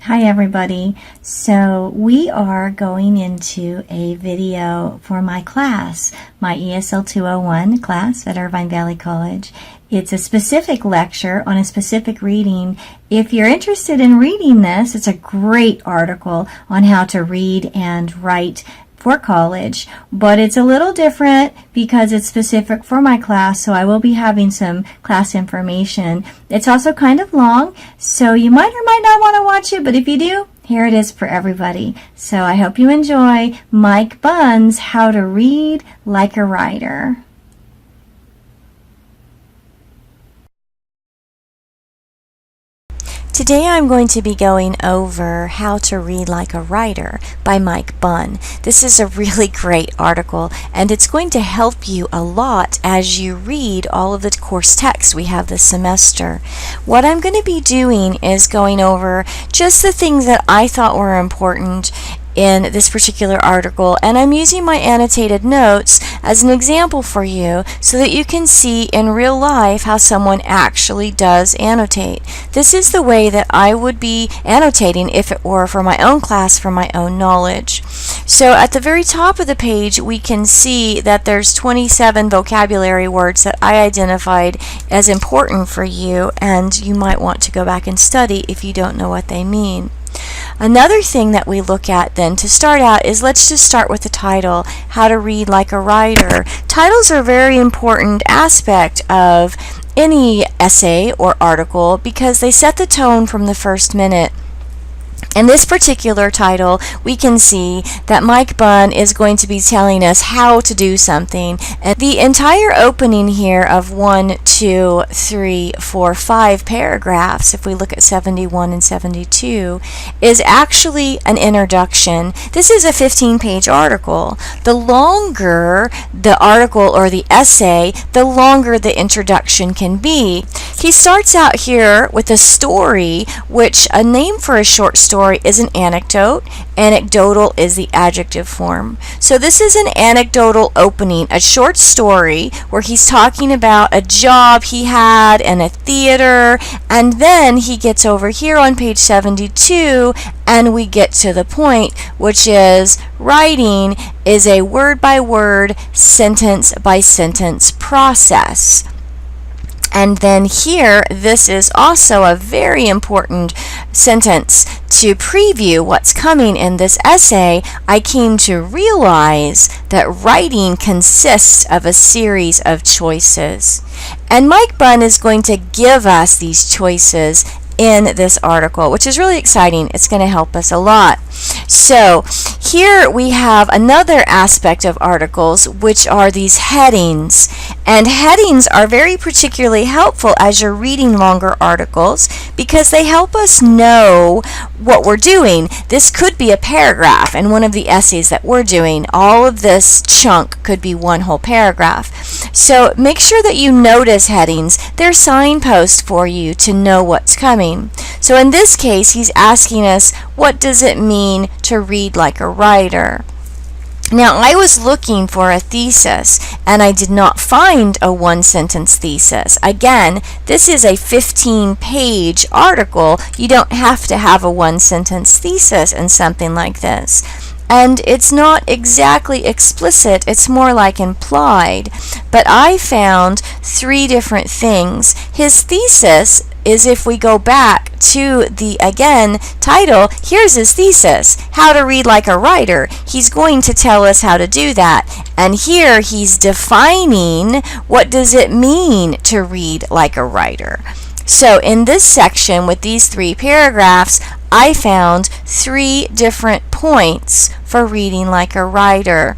Hi everybody. So we are going into a video for my class, my ESL 201 class at Irvine Valley College. It's a specific lecture on a specific reading. If you're interested in reading this, it's a great article on how to read and write for college, but it's a little different because it's specific for my class, so I will be having some class information. It's also kind of long, so you might or might not want to watch it, but if you do, here it is for everybody. So I hope you enjoy Mike Bunn's How to Read Like a Writer. Today I'm going to be going over How to Read Like a Writer by Mike Bunn. This is a really great article, and it's going to help you a lot as you read all of the course text we have this semester. What I'm going to be doing is going over just the things that I thought were important in this particular article, and I'm using my annotated notes as an example for you so that you can see in real life how someone actually does annotate. This is the way that I would be annotating if it were for my own class, for my own knowledge. So at the very top of the page we can see that there's 27 vocabulary words that I identified as important for you, and you might want to go back and study if you don't know what they mean. Another thing that we look at then to start out is, let's just start with the title, How to Read Like a Writer. Titles are a very important aspect of any essay or article because they set the tone from the first minute. In this particular title, we can see that Mike Bunn is going to be telling us how to do something. And the entire opening here of 1, 2, 3, 4, 5 paragraphs, if we look at 71 and 72, is actually an introduction. This is a 15-page article. The longer the article or the essay, the longer the introduction can be. He starts out here with a story, which a name for a short story is an anecdote. Anecdotal is the adjective form. So this is an anecdotal opening, a short story where he's talking about a job he had in a theater, and then he gets over here on page 72 and we get to the point, which is writing is a word-by-word, sentence-by-sentence process. And then here, this is also a very important sentence to preview what's coming in this essay. I came to realize that writing consists of a series of choices. And Mike Bunn is going to give us these choices in this article, which is really exciting. It's going to help us a lot. So here we have another aspect of articles, which are these headings. And headings are very particularly helpful as you're reading longer articles because they help us know what we're doing. This could be a paragraph in one of the essays that we're doing. All of this chunk could be one whole paragraph. So make sure that you notice headings. They're signposts for you to know what's coming. So in this case, he's asking us, what does it mean to read like a writer? Now, I was looking for a thesis, and I did not find a one-sentence thesis. Again, this is a 15-page article. You don't have to have a one-sentence thesis in something like this. And it's not exactly explicit, it's more like implied. But I found 3 different things. His thesis is, if we go back to the, again, title, here's his thesis, How to Read Like a Writer. He's going to tell us how to do that. And here he's defining what does it mean to read like a writer. So in this section with these 3 paragraphs, I found 3 different points for reading like a writer.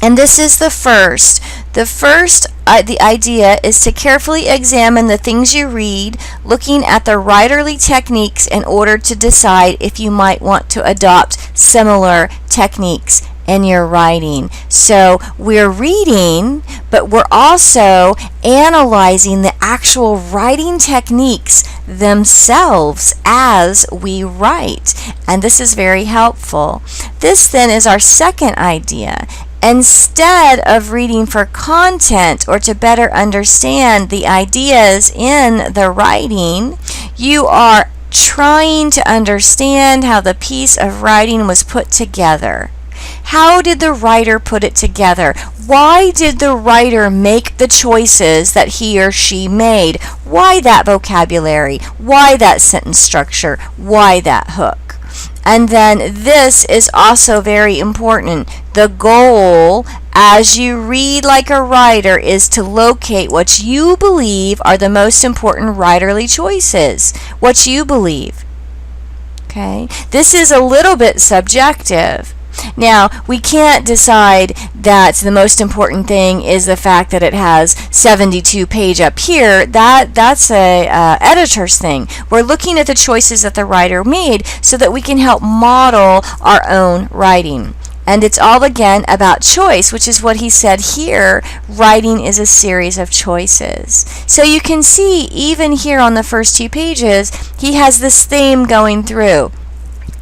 And this is the first. The idea is to carefully examine the things you read, looking at the writerly techniques in order to decide if you might want to adopt similar techniques in your writing. So we're reading, but we're also analyzing the actual writing techniques themselves as we write. And this is very helpful. This then is our second idea. Instead of reading for content or to better understand the ideas in the writing, you are trying to understand how the piece of writing was put together. How did the writer put it together? Why did the writer make the choices that he or she made? Why that vocabulary? Why that sentence structure? Why that hook? And then this is also very important. The goal as you read like a writer is to locate what you believe are the most important writerly choices. What you believe. Okay? This is a little bit subjective. Now, we can't decide that the most important thing is the fact that it has 72 page up here. That's a editor's thing. We're looking at the choices that the writer made so that we can help model our own writing. And it's all again about choice, which is what he said here. Writing is a series of choices. So you can see even here on the first 2 pages, he has this theme going through.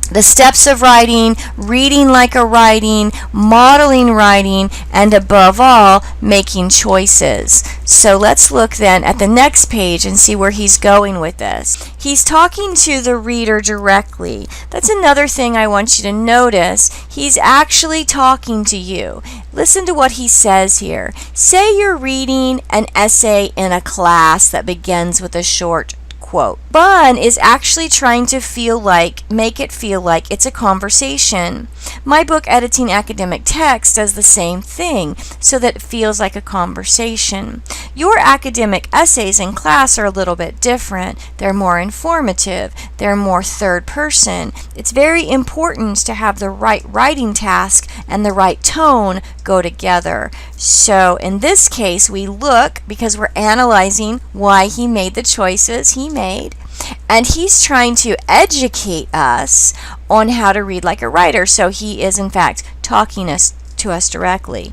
The steps of writing, reading like a writing, modeling writing, and above all, making choices. So let's look then at the next page and see where he's going with this. He's talking to the reader directly. That's another thing I want you to notice. He's actually talking to you. Listen to what he says here. Say you're reading an essay in a class that begins with a short quote. Bunn is actually trying to make it feel like it's a conversation. My book, Editing Academic Text, does the same thing, so that it feels like a conversation. Your academic essays in class are a little bit different. They're more informative. They're more third person. It's very important to have the right writing task and the right tone go together. So in this case, we look because we're analyzing why he made the choices he made. And he's trying to educate us on how to read like a writer. So he is, in fact, talking to us directly.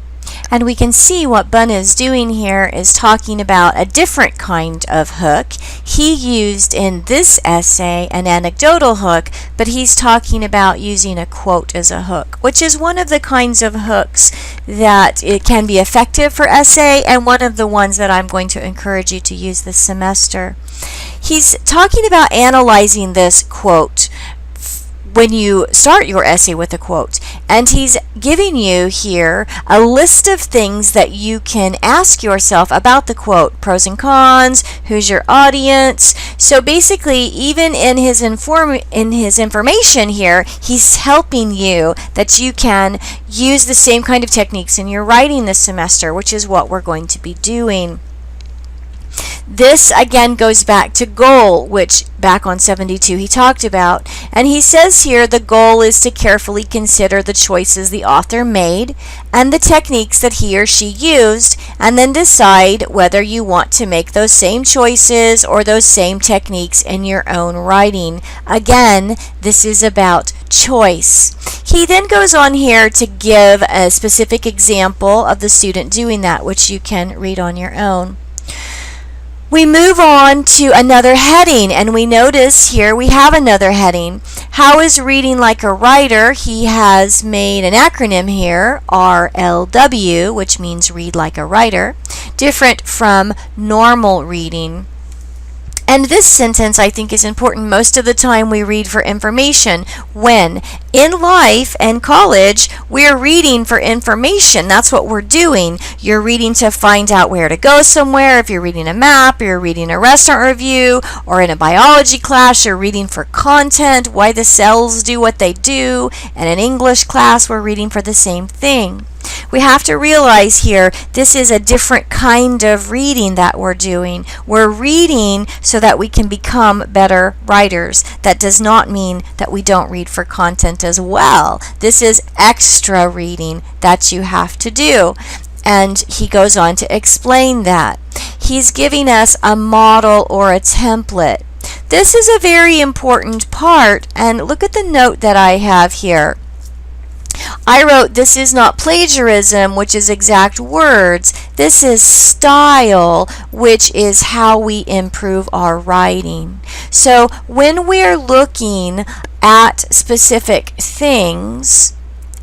And we can see what Bunn is doing here is talking about a different kind of hook. He used in this essay an anecdotal hook, but he's talking about using a quote as a hook, which is one of the kinds of hooks that it can be effective for essay and one of the ones that I'm going to encourage you to use this semester. He's talking about analyzing this quote when you start your essay with a quote. And he's giving you here a list of things that you can ask yourself about the quote. Pros and cons, who's your audience. So basically, even in his information here, he's helping you that you can use the same kind of techniques in your writing this semester, which is what we're going to be doing. This again goes back to goal, which back on 72 he talked about. And he says here the goal is to carefully consider the choices the author made and the techniques that he or she used, and then decide whether you want to make those same choices or those same techniques in your own writing. Again, this is about choice. He then goes on here to give a specific example of the student doing that, which you can read on your own. We move on to another heading, and we notice here we have another heading. How is reading like a writer? He has made an acronym here, RLW, which means read like a writer, different from normal reading. And this sentence, I think, is important. Most of the time we read for information. When in life and college, we're reading for information. That's what we're doing. You're reading to find out where to go somewhere. If you're reading a map, you're reading a restaurant review, or in a biology class, you're reading for content, why the cells do what they do. And in English class, we're reading for the same thing. We have to realize here, this is a different kind of reading that we're doing. We're reading so that we can become better writers. That does not mean that we don't read for content as well. This is extra reading that you have to do. And he goes on to explain that. He's giving us a model or a template. This is a very important part, and look at the note that I have here. I wrote, this is not plagiarism, which is exact words. This is style, which is how we improve our writing. So when we're looking at specific things,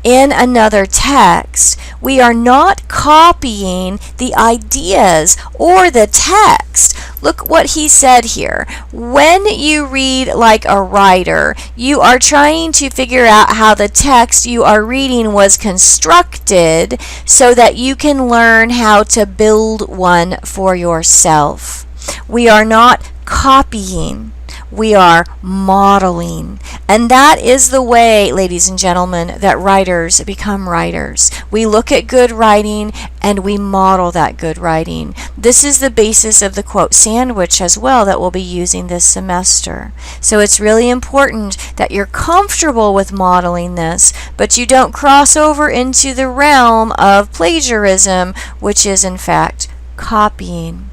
in another text, we are not copying the ideas or the text. Look what he said here. When you read like a writer, you are trying to figure out how the text you are reading was constructed so that you can learn how to build one for yourself. We are not copying. We are modeling. And that is the way, ladies and gentlemen, that writers become writers. We look at good writing and we model that good writing. This is the basis of the quote sandwich as well that we'll be using this semester. So it's really important that you're comfortable with modeling this, but you don't cross over into the realm of plagiarism, which is in fact copying.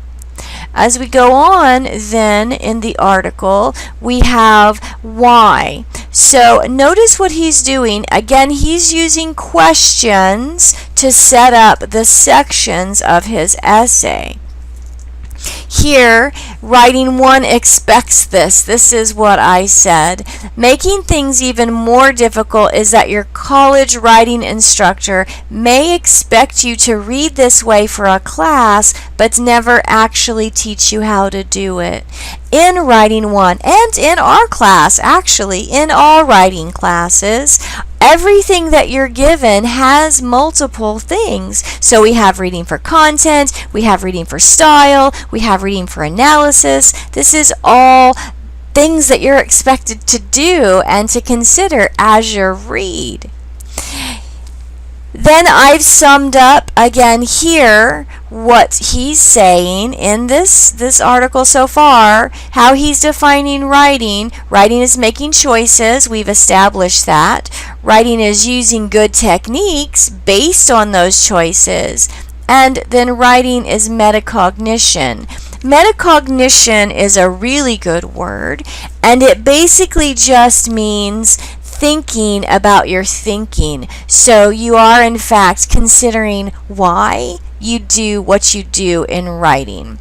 As we go on then in the article, we have why. So notice what he's doing. Again, he's using questions to set up the sections of his essay. Here, writing 1 expects this. This is what I said. Making things even more difficult is that your college writing instructor may expect you to read this way for a class, but never actually teach you how to do it. In writing 1, and in our class, actually, in all writing classes, everything that you're given has multiple things. So we have reading for content, we have reading for style, we have reading for analysis. This is all things that you're expected to do and to consider as you read. Then I've summed up again here what he's saying in this article so far, how he's defining writing. Writing is making choices. We've established that. Writing is using good techniques based on those choices. And then writing is metacognition. Metacognition is a really good word, and it basically just means thinking about your thinking. So you are in fact considering why you do what you do in writing.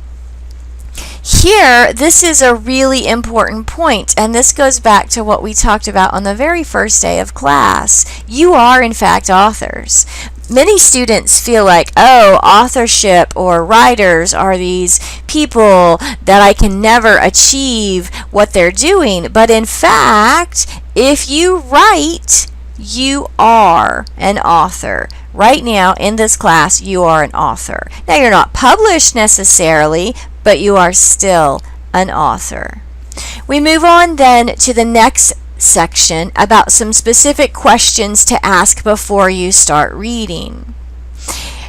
Here, this is a really important point, and this goes back to what we talked about on the very first day of class. You are in fact authors. Many students feel like, oh, authorship or writers are these people that I can never achieve what they're doing. But in fact, if you write, you are an author. Right now, in this class, you are an author. Now, you're not published necessarily, but you are still an author. We move on then to the next section about some specific questions to ask before you start reading.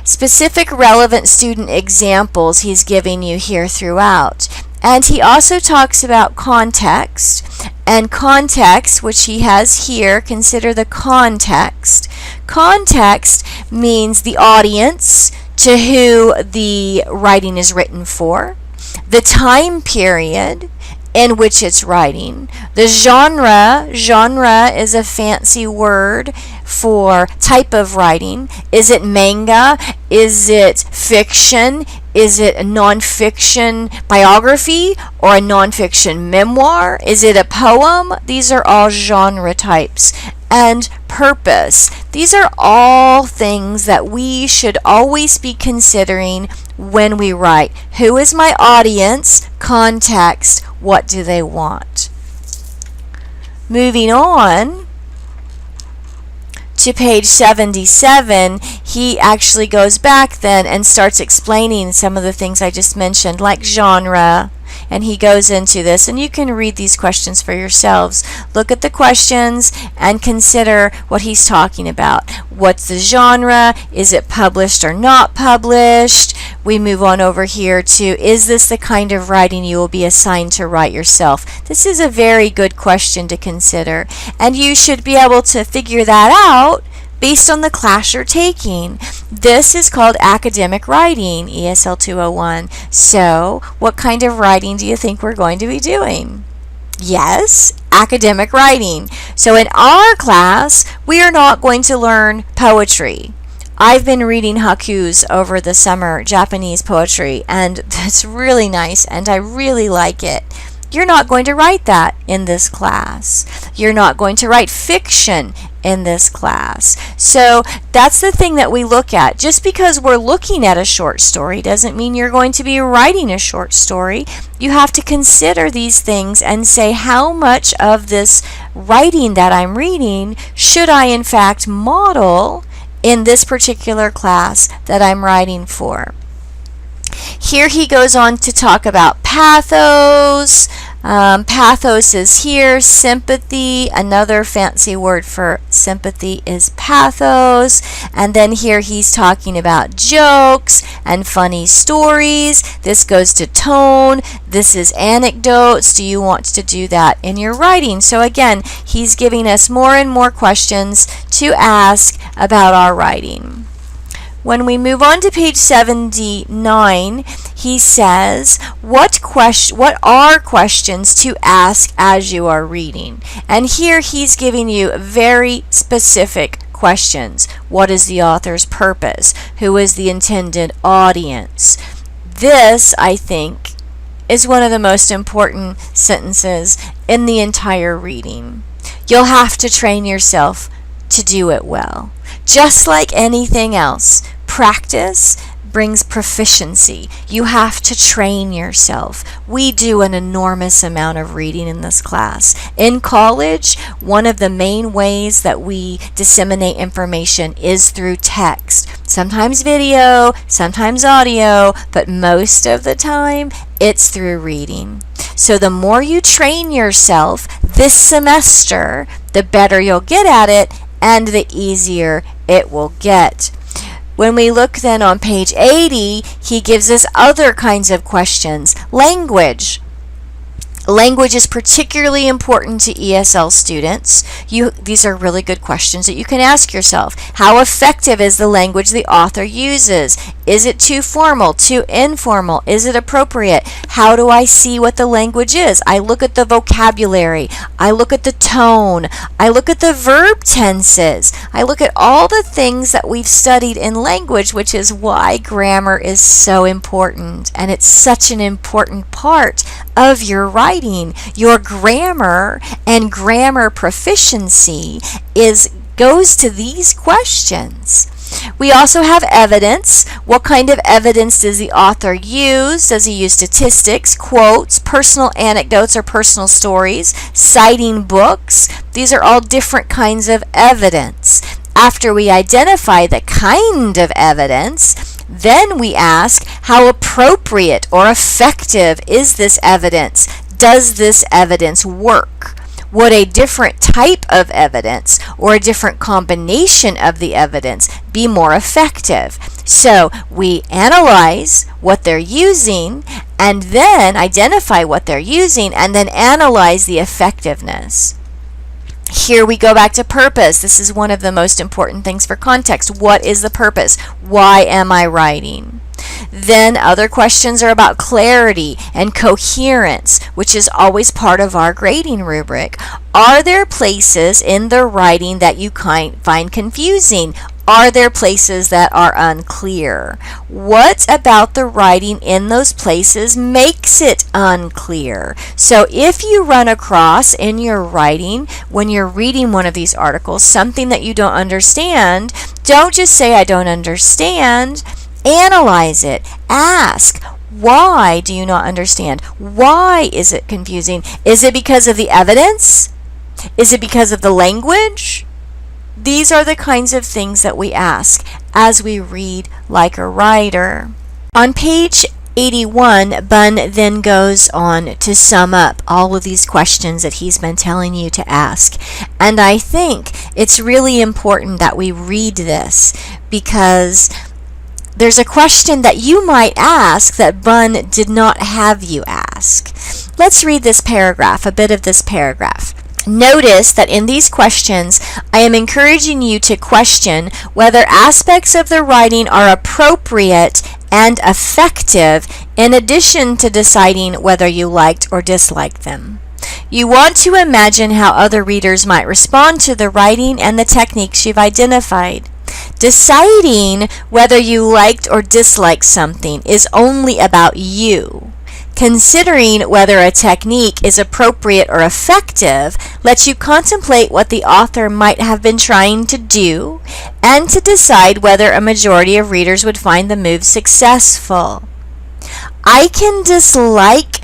Specific relevant student examples he's giving you here throughout. And he also talks about context. And context, which he has here, consider the context. Context means the audience to who the writing is written for, the time period in which it's writing, the genre. Genre is a fancy word for type of writing. Is it manga? Is it fiction? Is it a nonfiction biography or a nonfiction memoir? Is it a poem? These are all genre types. And purpose. These are all things that we should always be considering when we write. Who is my audience? Context. What do they want? Moving on to page 77, he actually goes back then and starts explaining some of the things I just mentioned, like genre, and he goes into this, and you can read these questions for yourselves. Look at the questions and consider what he's talking about. What's the genre? Is it published or not published? We move on over here to, is this the kind of writing you will be assigned to write yourself? This is a very good question to consider, and you should be able to figure that out based on the class you're taking. This is called academic writing, ESL 201. So, what kind of writing do you think we're going to be doing? Yes, academic writing. So in our class, we are not going to learn poetry. I've been reading haikus over the summer, Japanese poetry, and it's really nice, and I really like it. You're not going to write that in this class. You're not going to write fiction in this class. So that's the thing that we look at. Just because we're looking at a short story doesn't mean you're going to be writing a short story. You have to consider these things and say, how much of this writing that I'm reading should I in fact model in this particular class that I'm writing for? Here he goes on to talk about pathos. Pathos is here. Sympathy, another fancy word for sympathy is pathos. And then here he's talking about jokes and funny stories. This goes to tone. This is anecdotes. Do you want to do that in your writing? So again, he's giving us more and more questions to ask about our writing. When we move on to page 79, he says, what are questions to ask as you are reading? And here he's giving you very specific questions. What is the author's purpose? Who is the intended audience? This, I think, is one of the most important sentences in the entire reading. You'll have to train yourself to do it well. Just like anything else, practice brings proficiency. You have to train yourself. We do an enormous amount of reading in this class. In college, one of the main ways that we disseminate information is through text. Sometimes video, sometimes audio, but most of the time it's through reading. So the more you train yourself this semester, the better you'll get at it and the easier it will get. When we look then on page 80, he gives us other kinds of questions. Language. Language is particularly important to ESL students. These are really good questions that you can ask yourself. How effective is the language the author uses? Is it too formal, too informal? Is it appropriate? How do I see what the language is? I look at the vocabulary. I look at the tone. I look at the verb tenses. I look at all the things that we've studied in language, which is why grammar is so important. And it's such an important part of your writing. Your grammar and grammar proficiency goes to these questions. We also have evidence. What kind of evidence does the author use? Does he use statistics, quotes, personal anecdotes or personal stories, citing books? These are all different kinds of evidence. After we identify the kind of evidence, then we ask, how appropriate or effective is this evidence? Does this evidence work? Would a different type of evidence or a different combination of the evidence be more effective? So we analyze what they're using and then identify what they're using and then analyze the effectiveness. Here we go back to purpose. This is one of the most important things for context. What is the purpose? Why am I writing? Then other questions are about clarity and coherence, which is always part of our grading rubric. Are there places in the writing that you find confusing? Are there places that are unclear? What about the writing in those places makes it unclear? So if you run across in your writing, when you're reading one of these articles, something that you don't understand, don't just say, I don't understand. Analyze it. Ask, why do you not understand? Why is it confusing? Is it because of the evidence? Is it because of the language? These are the kinds of things that we ask as we read like a writer. On page 81, Bunn then goes on to sum up all of these questions that he's been telling you to ask. And I think it's really important that we read this because there's a question that you might ask that Bunn did not have you ask. Let's read this paragraph, a bit of this paragraph. Notice that in these questions, I am encouraging you to question whether aspects of the writing are appropriate and effective in addition to deciding whether you liked or disliked them. You want to imagine how other readers might respond to the writing and the techniques you've identified. Deciding whether you liked or disliked something is only about you. Considering whether a technique is appropriate or effective lets you contemplate what the author might have been trying to do and to decide whether a majority of readers would find the move successful. I can dislike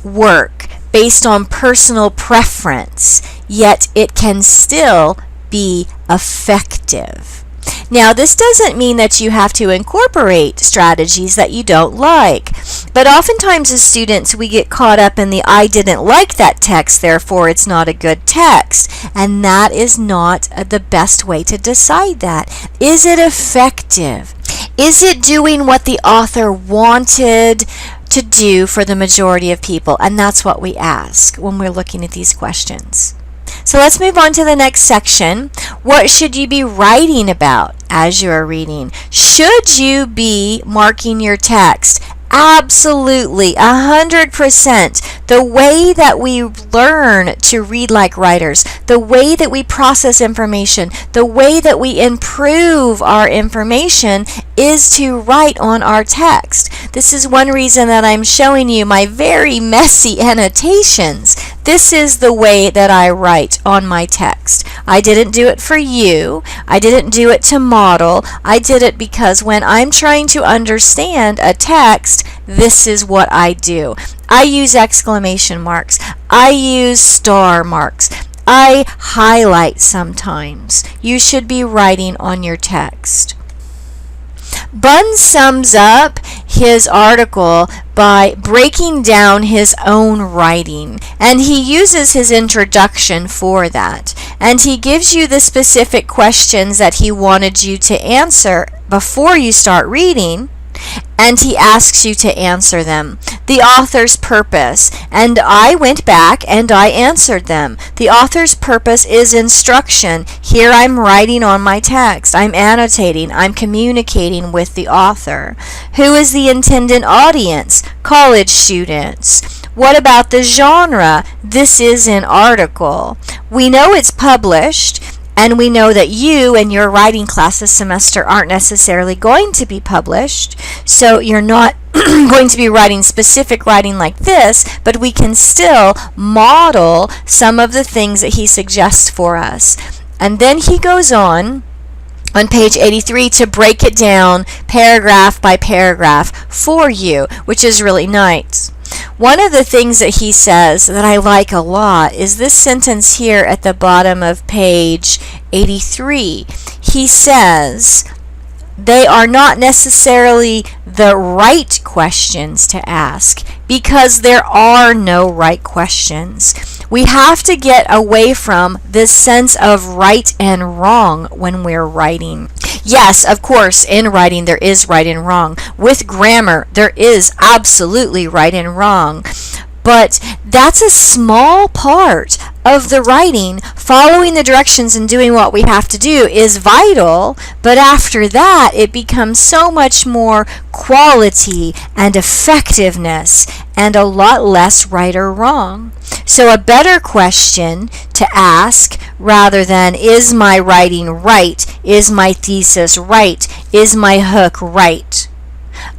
work based on personal preference, yet it can still be effective. Now, this doesn't mean that you have to incorporate strategies that you don't like, but oftentimes as students we get caught up in the I didn't like that text, therefore it's not a good text, and that is not the best way to decide that. Is it effective? Is it doing what the author wanted to do for the majority of people? And that's what we ask when we're looking at these questions. So let's move on to the next section. What should you be writing about as you are reading? Should you be marking your text? Absolutely, 100%. The way that we learn to read like writers, the way that we process information, the way that we improve our information is to write on our text. This is one reason that I'm showing you my very messy annotations. This is the way that I write on my text. I didn't do it for you. I didn't do it to model. I did it because when I'm trying to understand a text, this is what I do. I use exclamation marks. I use star marks. I highlight sometimes. You should be writing on your text. Bunn sums up his article by breaking down his own writing, and he uses his introduction for that, and he gives you the specific questions that he wanted you to answer before you start reading, and he asks you to answer them. The author's purpose, and I went back and I answered them. The author's purpose is instruction. Here I'm writing on my text. I'm annotating. I'm communicating with the author. Who is the intended audience? College students. What about the genre? This is an article. We know it's published, and we know that you and your writing class this semester aren't necessarily going to be published, so you're not going to be writing specific writing like this, but we can still model some of the things that he suggests for us. And then he goes on page 83 to break it down paragraph by paragraph for you, which is really nice. One of the things that he says that I like a lot is this sentence here at the bottom of page 83. He says, they are not necessarily the right questions to ask because there are no right questions. We have to get away from this sense of right and wrong when we're writing. Yes, of course, in writing there is right and wrong. With grammar, there is absolutely right and wrong. But that's a small part of the writing. Following the directions and doing what we have to do is vital, but after that it becomes so much more quality and effectiveness and a lot less right or wrong. So a better question to ask, rather than is my writing right, is my thesis right, is my hook right?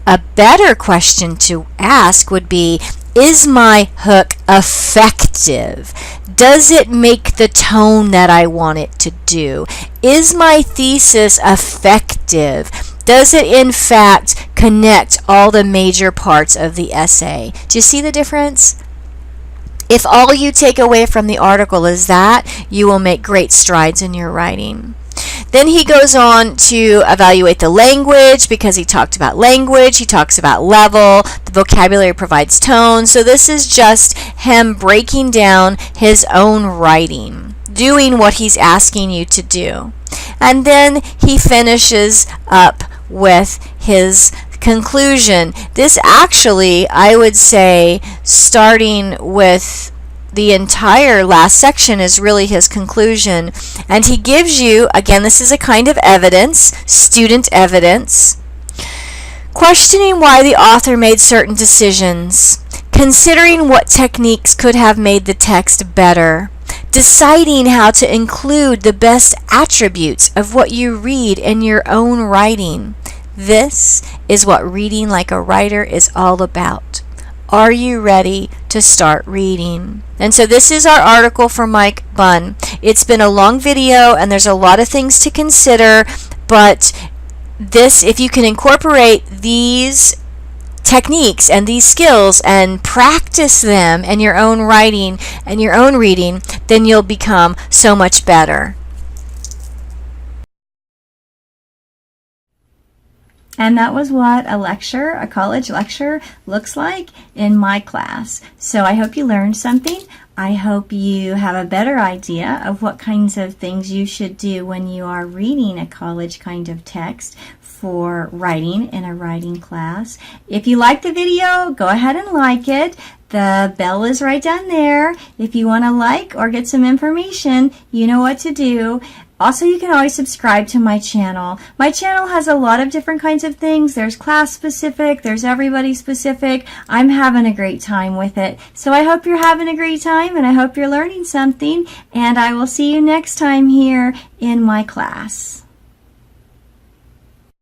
A better question to ask would be, is my hook effective? Does it make the tone that I want it to do? Is my thesis effective? Does it in fact connect all the major parts of the essay? Do you see the difference? If all you take away from the article is that, you will make great strides in your writing. Then he goes on to evaluate the language, because he talked about language, he talks about level, the vocabulary provides tone. So this is just him breaking down his own writing, doing what he's asking you to do. And then he finishes up with his conclusion. This actually, I would say, starting with the entire last section is really his conclusion. And he gives you, again, this is a kind of evidence, student evidence, questioning why the author made certain decisions, considering what techniques could have made the text better, deciding how to include the best attributes of what you read in your own writing. This is what reading like a writer is all about. Are you ready to start reading? And so this is our article for Mike Bunn. It's been a long video and there's a lot of things to consider, but this, if you can incorporate these techniques and these skills and practice them in your own writing and your own reading, then you'll become so much better. And that was what a lecture, a college lecture, looks like in my class. So I hope you learned something. I hope you have a better idea of what kinds of things you should do when you are reading a college kind of text for writing in a writing class. If you like the video, go ahead and like it. The bell is right down there. If you want to like or get some information, you know what to do. Also, you can always subscribe to my channel. My channel has a lot of different kinds of things. There's class specific, there's everybody specific. I'm having a great time with it. So I hope you're having a great time and I hope you're learning something. And I will see you next time here in my class.